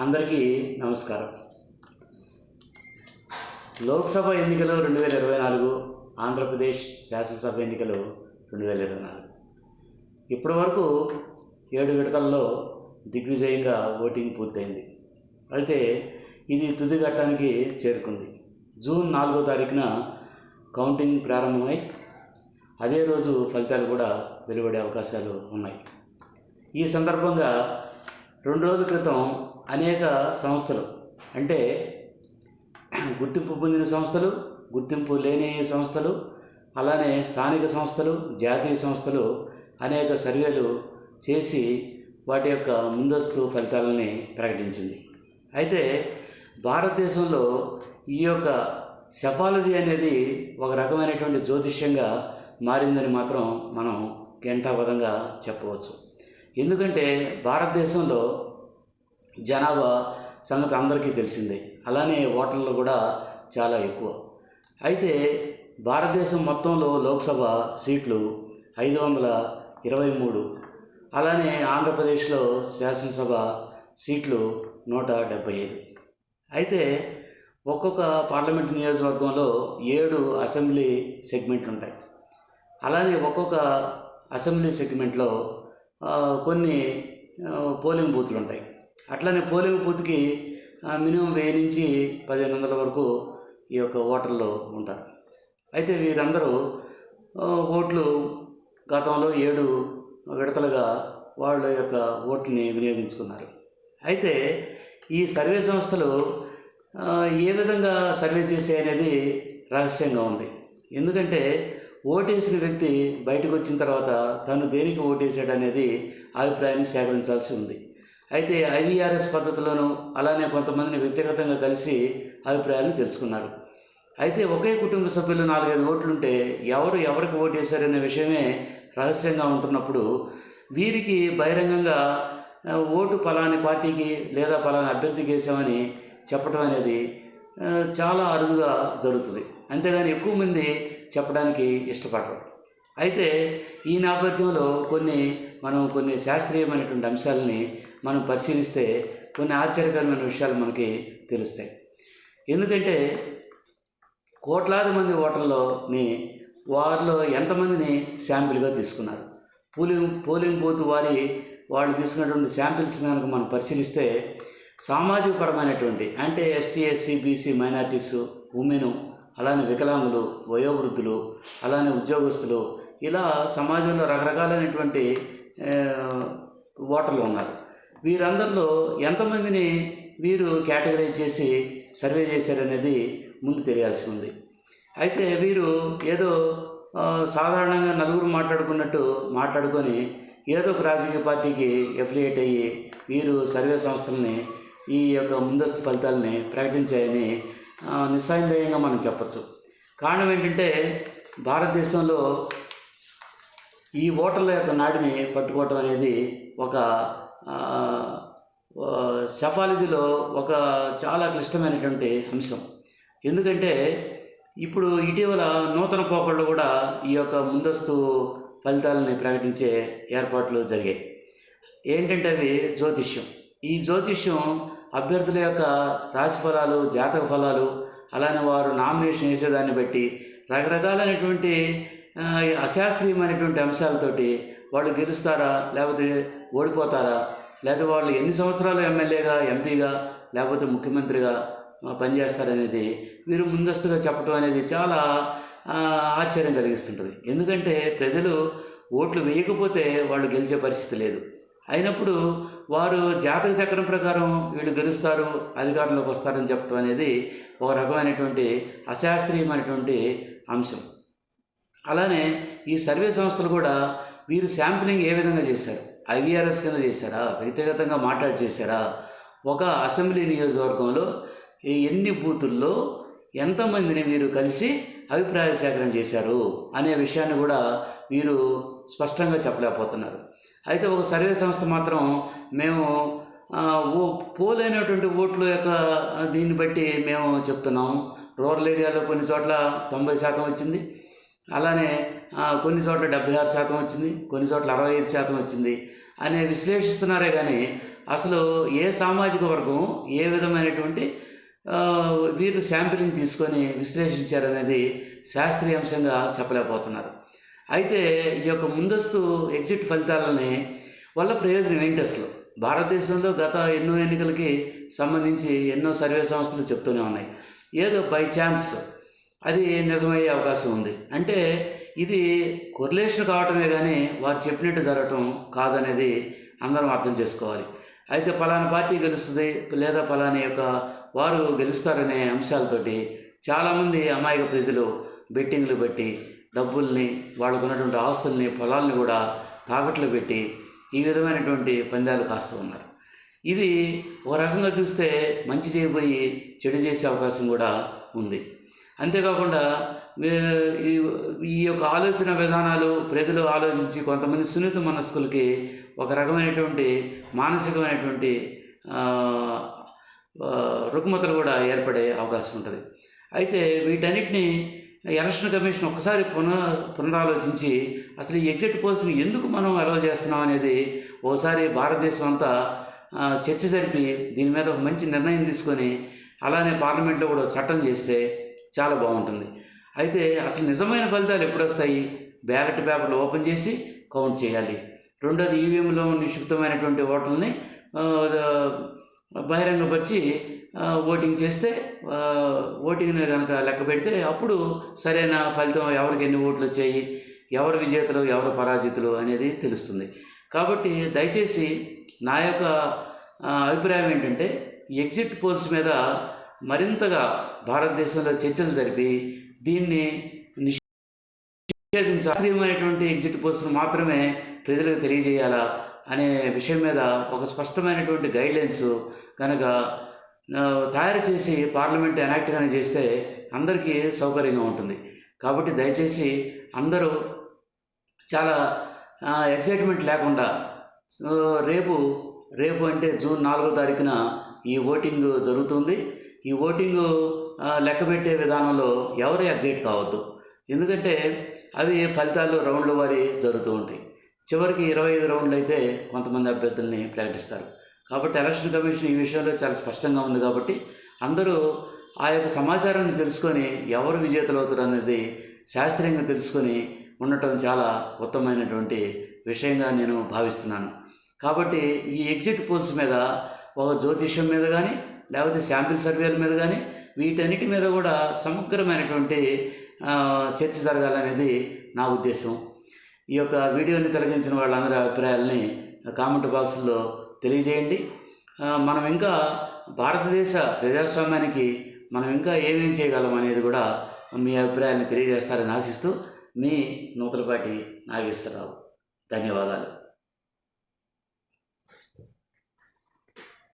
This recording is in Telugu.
అందరికీ నమస్కారం. లోక్సభ ఎన్నికలు 2024, ఆంధ్రప్రదేశ్ శాసనసభ ఎన్నికలు 2024. ఇప్పటి వరకు 7 విడతల్లో దిగ్విజయంగా ఓటింగ్ పూర్తయింది. అయితే ఇది తుది ఘట్టానికి చేరుకుంది. జూన్ 4వ తారీఖున కౌంటింగ్ ప్రారంభమై అదే రోజు ఫలితాలు కూడా వెలువడే అవకాశాలు ఉన్నాయి. ఈ సందర్భంగా 2 రోజుల క్రితం అనేక సంస్థలు, అంటే గుర్తింపు పొందిన సంస్థలు, గుర్తింపు లేని సంస్థలు, అలానే స్థానిక సంస్థలు, జాతీయ సంస్థలు అనేక సర్వేలు చేసి వాటి యొక్క ముందస్తు ఫలితాలని ప్రకటించింది. అయితే భారతదేశంలో ఈ యొక్క సెఫాలజీ అనేది ఒక రకమైనటువంటి జ్యోతిష్యంగా మారిందని మాత్రం మనం ఘంటాపథంగా చెప్పవచ్చు. ఎందుకంటే భారతదేశంలో జనాభా సంగతి అందరికీ తెలిసిందే, అలానే ఓటర్లు కూడా చాలా ఎక్కువ. అయితే భారతదేశం మొత్తంలో లోక్సభ సీట్లు 523, అలానే ఆంధ్రప్రదేశ్లో శాసనసభ సీట్లు 175. అయితే ఒక్కొక్క పార్లమెంట్ నియోజకవర్గంలో 7 అసెంబ్లీ సెగ్మెంట్లు ఉంటాయి. అలానే ఒక్కొక్క అసెంబ్లీ సెగ్మెంట్లో కొన్ని పోలింగ్ బూత్లు ఉంటాయి. అట్లనే పోలింగ్ బూత్కి మినిమం 1000 నుంచి 1500 వరకు ఈ యొక్క ఓటర్లు ఉంటారు. అయితే వీరందరూ ఓట్లు గతంలో 7 విడతలుగా వాళ్ళ యొక్క ఓటుని వినియోగించుకున్నారు. అయితే ఈ సర్వే సంస్థలు ఏ విధంగా సర్వే చేసాయనేది రహస్యంగా ఉంది. ఎందుకంటే ఓటేసిన వ్యక్తి బయటకు వచ్చిన తర్వాత తను దేనికి ఓటేసాడు అనేది అభిప్రాయాన్ని సేకరించాల్సి ఉంది. అయితే IVRS పద్ధతిలోనూ అలానే కొంతమందిని వ్యక్తిగతంగా కలిసి అభిప్రాయాలను తెలుసుకున్నారు. అయితే ఒకే కుటుంబ సభ్యులు 4-5 ఓట్లుంటే ఎవరికి ఓటేశారనే విషయమే రహస్యంగా ఉంటున్నప్పుడు వీరికి బహిరంగంగా ఓటు పలాని పార్టీకి లేదా పలాని అభ్యర్థికి వేసామని చెప్పడం అనేది చాలా అరుదుగా జరుగుతుంది. అంతేగాని ఎక్కువ మంది చెప్పడానికి ఇష్టపడరు. అయితే ఈ నేపథ్యంలో కొన్ని శాస్త్రీయమైనటువంటి అంశాలని మనం పరిశీలిస్తే కొన్ని ఆశ్చర్యకరమైన విషయాలు మనకి తెలుస్తాయి. ఎందుకంటే కోట్లాది మంది ఓటర్లని వారిలో ఎంతమందిని శాంపిల్గా తీసుకున్నారు, పోలింగ్ బూత్ వాళ్ళు తీసుకున్నటువంటి శాంపిల్స్ కనుక మనం పరిశీలిస్తే సామాజిక పరమైనటువంటి, అంటే ST, SC, BC, minorities, women, అలానే వికలాంగులు, వయోవృద్ధులు, అలానే ఉద్యోగస్తులు, ఇలా సమాజంలో రకరకాలైనటువంటి ఓటర్లు ఉన్నారు. వీరందరిలో ఎంతమందిని వీరు కేటగరైజ్ చేసి సర్వే చేశారనేది ముందు తెలియాల్సి ఉంది. అయితే వీరు ఏదో సాధారణంగా నలుగురు మాట్లాడుకున్నట్టు మాట్లాడుకొని ఏదో ఒక రాజకీయ పార్టీకి ఎఫిలియేట్ అయ్యి వీరు సర్వే సంస్థలని ఈ యొక్క ముందస్తు ఫలితాలని ప్రకటించాయని నిస్సందేహంగా మనం చెప్పచ్చు. కారణం ఏంటంటే భారతదేశంలో ఈ ఓటర్ల యొక్క నాడిని పట్టుకోవటం అనేది ఒక సెఫాలజీలో ఒక చాలా క్లిష్టమైనటువంటి అంశం. ఎందుకంటే ఇప్పుడు ఇటీవల నూతన పోకళ్ళు కూడా ఈ యొక్క ముందస్తు ఫలితాలని ప్రకటించే ఏర్పాట్లు జరిగాయి. ఏంటంటే అవి జ్యోతిష్యం. ఈ జ్యోతిష్యం అభ్యర్థుల యొక్క రాశి ఫలాలు, జాతక ఫలాలు, అలానే వారు నామినేషన్ వేసేదాన్ని బట్టి రకరకాలైనటువంటి అశాస్త్రీయమైనటువంటి అంశాలతోటి వాళ్ళు గెలుస్తారా లేకపోతే ఓడిపోతారా, లేదా వాళ్ళు ఎన్ని సంవత్సరాలు ఎమ్మెల్యేగా, ఎంపీగా, లేకపోతే ముఖ్యమంత్రిగా పనిచేస్తారనేది వీరు ముందస్తుగా చెప్పడం అనేది చాలా ఆశ్చర్యం కలిగిస్తుంటుంది. ఎందుకంటే ప్రజలు ఓట్లు వేయకపోతే వాళ్ళు గెలిచే పరిస్థితి లేదు. అయినప్పుడు వారు జాతక చక్రం ప్రకారం వీళ్ళు గెలుస్తారు, అధికారంలోకి వస్తారని చెప్పడం అనేది ఒక రకమైనటువంటి అశాస్త్రీయమైనటువంటి అంశం. అలానే ఈ సర్వే సంస్థలు కూడా వీరు శాంపిలింగ్ ఏ విధంగా చేశారు, IVRS కింద చేశారా, వ్యక్తిగతంగా మాట్లాడి చేశారా, ఒక అసెంబ్లీ నియోజకవర్గంలో ఎన్ని బూతుల్లో ఎంతమందిని వీరు కలిసి అభిప్రాయ సేకరణ చేశారు అనే విషయాన్ని కూడా వీరు స్పష్టంగా చెప్పలేకపోతున్నారు. అయితే ఒక సర్వే సంస్థ మాత్రం మేము పోలైనటువంటి ఓట్ల యొక్క దీన్ని బట్టి మేము చెప్తున్నాము, రూరల్ ఏరియాలో కొన్ని చోట్ల 90% వచ్చింది, అలానే కొన్ని చోట్ల 76% వచ్చింది, కొన్ని చోట్ల 65% వచ్చింది అనే విశ్లేషిస్తున్నారే కానీ అసలు ఏ సామాజిక వర్గం ఏ విధమైనటువంటి వీరు శాంపిలింగ్ తీసుకొని విశ్లేషించారనేది శాస్త్రీయాంశంగా చెప్పలేకపోతున్నారు. అయితే ఈ యొక్క ముందస్తు ఎగ్జిట్ ఫలితాలని వల్ల ప్రయోజనం ఏంటి అసలు? భారతదేశంలో గత ఎన్నో ఎన్నికలకి సంబంధించి ఎన్నో సర్వే సంస్థలు చెప్తూనే ఉన్నాయి. ఏదో బై ఛాన్స్ అది నిజమయ్యే అవకాశం ఉంది. అంటే ఇది కొరిలేషన్ కావటమే కానీ వారు చెప్పినట్టు జరగటం కాదనేది అందరం అర్థం చేసుకోవాలి. అయితే పలానా పార్టీ గెలుస్తుంది లేదా పలాని యొక్క వారు గెలుస్తారనే అంశాలతోటి చాలామంది అమాయక ప్రజలు బెట్టింగ్లు పెట్టి డబ్బుల్ని, వాళ్ళకు ఉన్నటువంటి ఆస్తుల్ని, పొలాల్ని కూడా తాకట్లు పెట్టి ఈ విధమైనటువంటి పందాలు కాస్తూ ఉన్నారు. ఇది ఒక రకంగా చూస్తే మంచి చేయబోయి చెడు చేసే అవకాశం కూడా ఉంది. అంతేకాకుండా ఈ యొక్క ఆలోచన విధానాలు ప్రజలు ఆలోచించి కొంతమంది సున్నిత మనస్కులకి ఒక రకమైనటువంటి మానసికమైనటువంటి రుగ్మతలు కూడా ఏర్పడే అవకాశం ఉంటుంది. అయితే వీటన్నిటిని ఎలక్షన్ కమిషన్ ఒక్కసారి పునరాలోచించి అసలు ఈ ఎగ్జిట్ పోల్స్ని ఎందుకు మనం అలౌ చేస్తున్నాం అనేది ఒకసారి భారతదేశం అంతా చర్చ జరిపి దీని మీద ఒక మంచి నిర్ణయం తీసుకొని అలానే పార్లమెంట్లో కూడా చట్టం చేస్తే చాలా బాగుంటుంది. అయితే అసలు నిజమైన ఫలితాలు ఎప్పుడు వస్తాయి? బ్యాలెట్ పేపర్లు ఓపెన్ చేసి కౌంట్ చేయాలి. రెండోది ఈవీఎంలో నిక్షిప్తమైనటువంటి ఓట్లని బహిరంగపరిచి ఓటింగ్ చేస్తే ఓటింగ్ని కనుక లెక్క పెడితే అప్పుడు సరైన ఫలితం ఎవరికి ఎన్ని ఓట్లు వచ్చాయి, ఎవరు విజేతలు ఎవరు పరాజితులు అనేది తెలుస్తుంది. కాబట్టి దయచేసి నా యొక్క అభిప్రాయం ఏంటంటే ఎగ్జిట్ పోల్స్ మీద మరింతగా భారతదేశంలో చర్చలు జరిపి దీన్ని నిషేధించాలి. శాస్త్రీయమైనటువంటి ఎగ్జిట్ పోల్స్ను మాత్రమే ప్రజలకు తెలియజేయాలా అనే విషయం మీద ఒక స్పష్టమైనటువంటి గైడ్లైన్స్ కనుక తయారు చేసి పార్లమెంట్ ఎనాక్ట్ కానీ చేస్తే అందరికీ సౌకర్యంగా ఉంటుంది. కాబట్టి దయచేసి అందరూ చాలా ఎక్సైట్మెంట్ లేకుండా రేపు అంటే జూన్ 4వ తారీఖున ఈ ఓటింగ్ జరుగుతుంది. ఈ ఓటింగు లెక్కబెట్టే విధానంలో ఎవరు ఎగ్జైట్ కావద్దు. ఎందుకంటే అవి ఫలితాలు రౌండ్ల వారి జరుగుతూ ఉంటాయి. చివరికి 25 రౌండ్లు అయితే కొంతమంది అభ్యర్థుల్ని ప్రకటిస్తారు. కాబట్టి ఎలక్షన్ కమిషన్ ఈ విషయంలో చాలా స్పష్టంగా ఉంది. కాబట్టి అందరూ ఆ యొక్క సమాచారాన్ని తెలుసుకొని ఎవరు విజేతలు అవుతారు అనేది శాస్త్రీయంగా తెలుసుకొని ఉండటం చాలా ఉత్తమమైనటువంటి విషయంగా నేను భావిస్తున్నాను. కాబట్టి ఈ ఎగ్జిట్ పోల్స్ మీద ఒక జ్యోతిష్యం మీద కానీ లేకపోతే శాంపిల్ సర్వేల మీద కానీ వీటన్నిటి మీద కూడా సమగ్రమైనటువంటి చర్చ జరగాలనేది నా ఉద్దేశం. ఈ యొక్క వీడియోని తిలకించిన వాళ్ళందరి అభిప్రాయాలని కామెంట్ బాక్స్లో తెలియజేయండి. మనం ఇంకా భారతదేశ ప్రజాస్వామ్యానికి మనం ఇంకా ఏమేం చేయగలం అనేది కూడా మీ అభిప్రాయాన్ని తెలియజేస్తారని ఆశిస్తూ మీ నూతలపాటి నాగేశ్వరరావు. ధన్యవాదాలు.